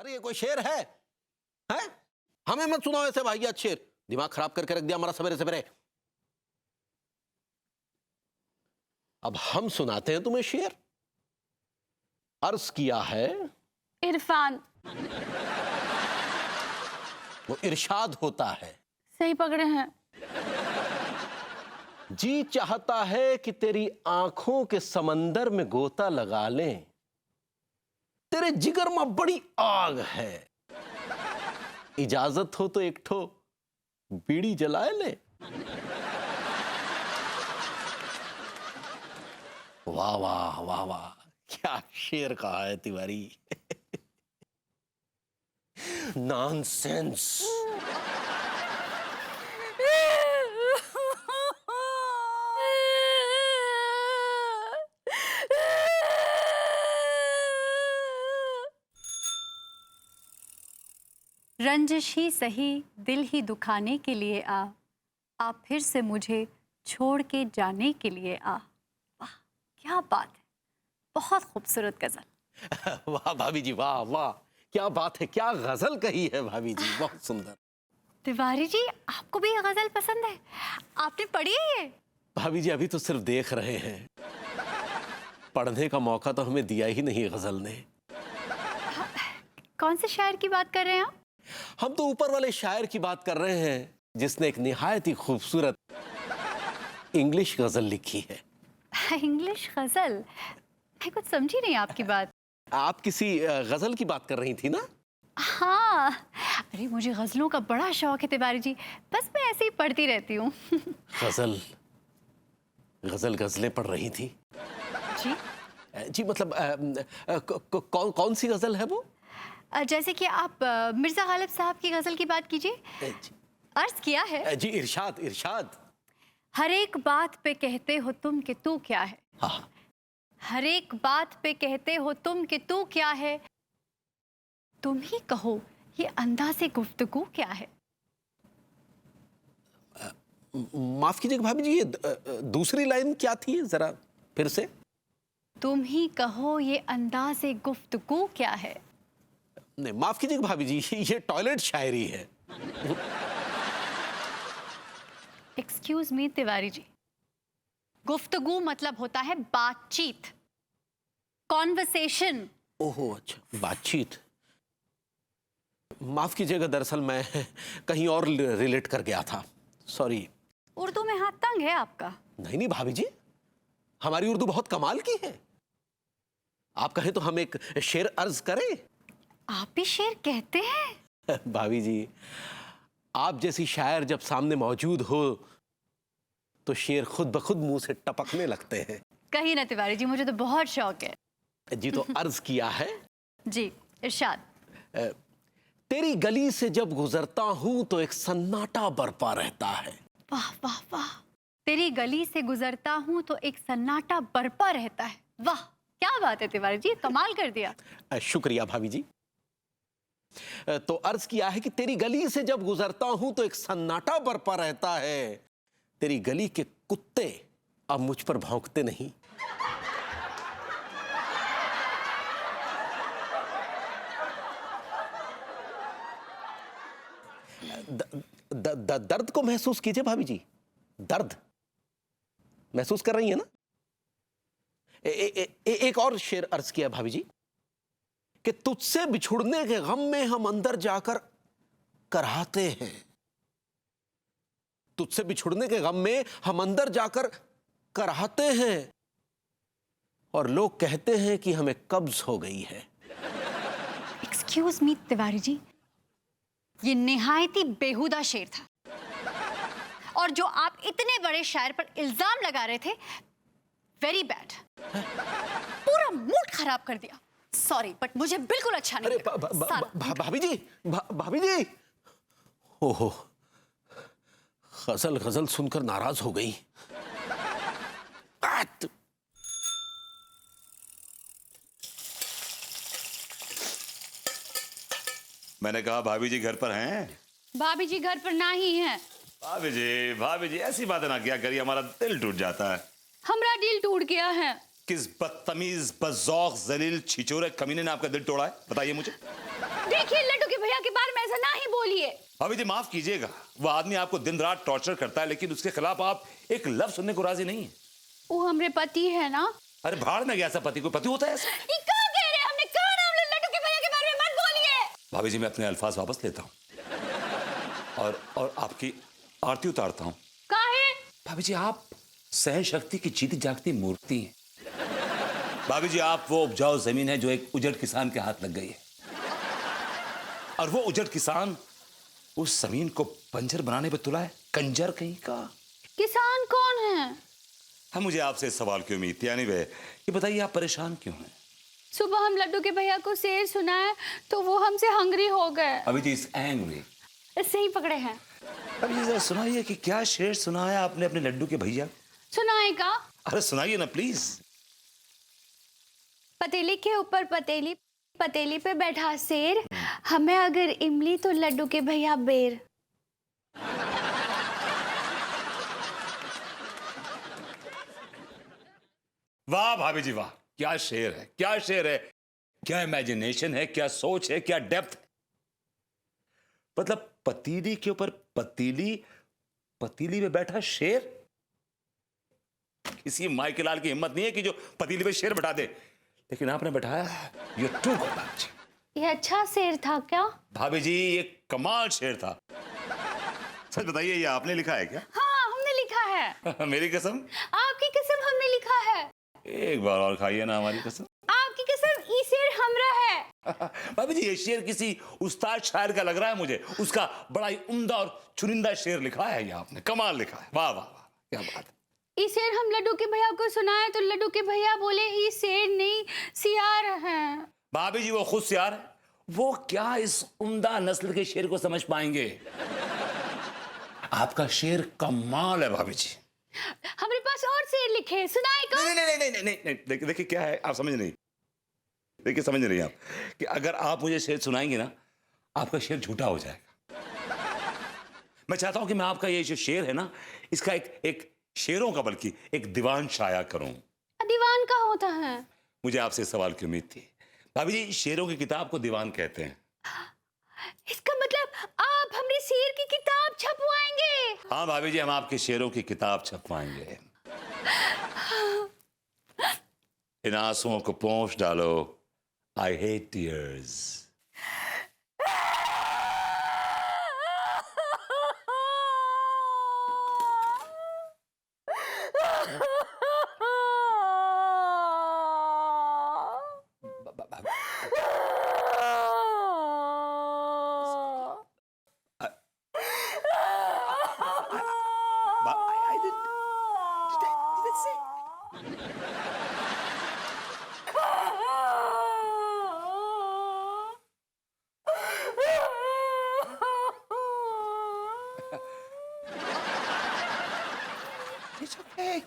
अरे ये कोई शेर है? हैं? हमें मत सुनाओ ऐसे वाहियात शेर, दिमाग खराब करके रख दिया हमारा सवेरे सवेरे। अब हम सुनाते हैं तुम्हें शेर। अर्ज किया है इरफान। वो इरशाद होता है। सही पकड़े हैं। जी चाहता है कि तेरी आंखों के समंदर में गोता लगा लें, तेरे जिगर में बड़ी आग है, इजाजत हो तो एक ठो बीड़ी जलाए ले। वाह वाह वाह वाह, क्या शेर कहा है तिवारी। नॉनसेंस। रंजिश ही सही दिल ही दुखाने के लिए आ फिर से मुझे छोड़ के जाने के लिए आ। वाह क्या बात है, बहुत खूबसूरत गजल। वाह भाभी जी, वाह वाह, क्या बात है, क्या गजल कही है भाभी जी, बहुत सुंदर। तिवारी जी आपको भी ये गजल पसंद है? आपने पढ़ी है ये? भाभी जी अभी तो सिर्फ देख रहे हैं, पढ़ने का मौका तो हमें दिया ही नहीं गजल ने। कौन से शायर की बात कर रहे हैं आप? हम तो ऊपर वाले शायर की बात कर रहे हैं जिसने एक निहायत ही खूबसूरत इंग्लिश गजल लिखी है। इंग्लिश गजल? मैं कुछ समझी नहीं आपकी बात। आप किसी गजल की बात कर रही थी ना? हाँ, अरे मुझे गजलों का बड़ा शौक है तिवारी जी, बस मैं ऐसे ही पढ़ती रहती हूँ। गजल गजल गजलें पढ़ रही थी जी जी, मतलब कौन सी गजल है वो? जैसे कि आप मिर्जा गालिब साहब की गजल की बात कीजिए। जी, अर्ज किया है, जी इरशाद इरशाद। हर एक बात पे कहते हो तुम कि तू क्या है, हाँ, हर एक बात पे कहते हो तुम कि तू क्या है, तुम ही कहो ये अंदाज़े गुफ्तगू क्या है। माफ कीजिएगा भाभी जी, ये दूसरी लाइन क्या थी, जरा फिर से। तुम ही कहो ये अंदाज़े गुफ्तगू क्या है। नहीं माफ कीजिएगा भाभी जी, ये टॉयलेट शायरी है। एक्सक्यूज मी तिवारी जी, गुफ्तगू मतलब होता है बातचीत, कॉन्वर्सेशन। ओहो अच्छा, बातचीत। माफ कीजिएगा, दरअसल मैं कहीं और रिलेट कर गया था, सॉरी। उर्दू में हाथ तंग है आपका? नहीं नहीं भाभी जी, हमारी उर्दू बहुत कमाल की है। आप कहें तो हम एक शेर अर्ज करें? आप भी शेर कहते हैं? भाभी जी, आप जैसी शायर जब सामने मौजूद हो तो शेर खुद ब खुद मुंह से टपकने लगते हैं। कहीं ना तिवारी जी, मुझे तो बहुत शौक है। जी तो अर्ज किया है। जी इरशाद। तेरी गली से जब गुजरता हूं तो एक सन्नाटा बरपा रहता है। वाह वाह वाह, तेरी गली से गुजरता हूँ तो एक सन्नाटा बरपा रहता है। वाह क्या बात है तिवारी जी, कमाल कर दिया। शुक्रिया भाभी जी। तो अर्ज किया है कि तेरी गली से जब गुजरता हूं तो एक सन्नाटा बरपा रहता है, तेरी गली के कुत्ते अब मुझ पर भौंकते नहीं। दर्द को महसूस कीजिए भाभी जी, दर्द महसूस कर रही है ना? एक और शेर अर्ज किया भाभी जी कि तुझसे बिछुड़ने के गम में हम अंदर जाकर कराहते हैं, तुझसे बिछुड़ने के गम में हम अंदर जाकर कराहते हैं और लोग कहते हैं कि हमें कब्ज हो गई है। एक्सक्यूज मी तिवारी जी, ये निहायती बेहुदा शेर था, और जो आप इतने बड़े शायर पर इल्जाम लगा रहे थे, वेरी बैड, पूरा मूड खराब कर दिया। सॉरी बट मुझे बिल्कुल अच्छा नहीं लगा। भाभी जी, भाभी जी, ओहो, गजल गजल सुनकर नाराज हो गई। मैंने कहा भाभी जी घर पर हैं? भाभी जी घर पर ना ही हैं। भाभी जी ऐसी बातें ना किया करिए, हमारा दिल टूट जाता है। हमारा दिल टूट गया है। किस बदतमीज बज़ौक़ जलील छिचोरे कमीने ने आपका दिल तोड़ा है, बताइए मुझे। देखिए लड्डू के भैया के बारे में ऐसा ना ही बोलिए। भाभी जी माफ कीजिएगा, वो आदमी आपको दिन रात टॉर्चर करता है, लेकिन उसके खिलाफ आप एक लफ्ज सुनने को राजी नहीं है। वो हमारे पति है ना। अरे भाड़ में गया, ऐसा पति को पति होता है ऐसा? ये क्या कह रहे हैं? हमने कहा ना हम लड्डू के भैया के बारे में मत बोलिए। भाभी जी मैं अपने अल्फाज वापस लेता हूँ और आपकी आरती उतारता हूँ। काहे? भाभी जी आप सहन शक्ति की जीती जागती मूर्ति हैं। भाभी जी आप वो उपजाऊ जमीन है जो एक उजड़ किसान के हाथ लग गई है, और वो उजड़ किसान उस जमीन को बंजर बनाने पे तुला है, कंजर कहीं का। किसान कौन है? हम मुझे आपसे इस सवाल की उम्मीद थी, यानी वे ये बताइए आप परेशान क्यों हैं? सुबह हम लड्डू के भैया को शेर सुनाए तो वो हमसे हंग्री हो गए। अभी जी इस एंग्री इससे ही पकड़े हैं। अभी जरा सुनाइए कि क्या शेर सुनाया आपने अपने लड्डू के भैया? सुनाएगा? अरे सुनाइए ना प्लीज। पतीली के ऊपर पतीली, पतीली पे बैठा शेर, हमें अगर इमली तो लड्डू के भैया बेर। वाह भाभी जी वाह, क्या शेर है, क्या शेर है, क्या इमेजिनेशन है, क्या सोच है, क्या डेप्थ है। मतलब पतीली के ऊपर पतीली, पतीली में बैठा शेर। किसी माई के लाल की हिम्मत नहीं है कि जो पतीली पे शेर बैठा दे, लेकिन आपने बैठाया। ये टू गुड भाभी जी। ये अच्छा शेर था क्या? भाभी जी ये कमाल शेर था। सच बताइए ये आपने लिखा है क्या? हाँ हमने लिखा है। मेरी कसम? आपकी कसम हमने लिखा है। एक बार और खाइए ना हमारी कसम। आपकी कसम ये शेर हमरा है। भाभी जी ये शेर किसी उस्ताद शायर का लग रहा है मुझे। उसका बड़ा ही उम्दा और चुनिंदा शेर लिखा है ये आपने, कमाल लिखा है। वाह वाह वाह, क्या बात है। ये शेर हम लड्डू के भैया को सुनाए तो लड्डू के भैया बोले ये शेर नहीं सियार है। भाभी जी वो खुद सियार है, वो क्या इस उम्दा नस्ल के शेर को समझ पाएंगे। आपका शेर कमाल है भाभी जी। हमारे पास और शेर लिखे हैं, सुनाएगा? नहीं नहीं नहीं नहीं नहीं नहीं, देखिए क्या है, आप समझ नहीं, देखिए समझ नहीं आप कि अगर आप मुझे शेर सुनाएंगे ना, आपका शेर झूठा हो जाएगा। मैं चाहता हूं कि मैं आपका ये जो शेर है ना, इसका एक शेरों का बल्कि एक दीवान शाया करूं। दीवान का होता है? मुझे आपसे इस सवाल की उम्मीद थी। भाभी जी शेरों की किताब को दीवान कहते हैं। इसका मतलब आप हमरे शेर की किताब छपवाएंगे? हाँ भाभी जी हम आपके शेरों की किताब छपवाएंगे। इन आंसुओं को पोंछ डालो। I hate tears. It's okay.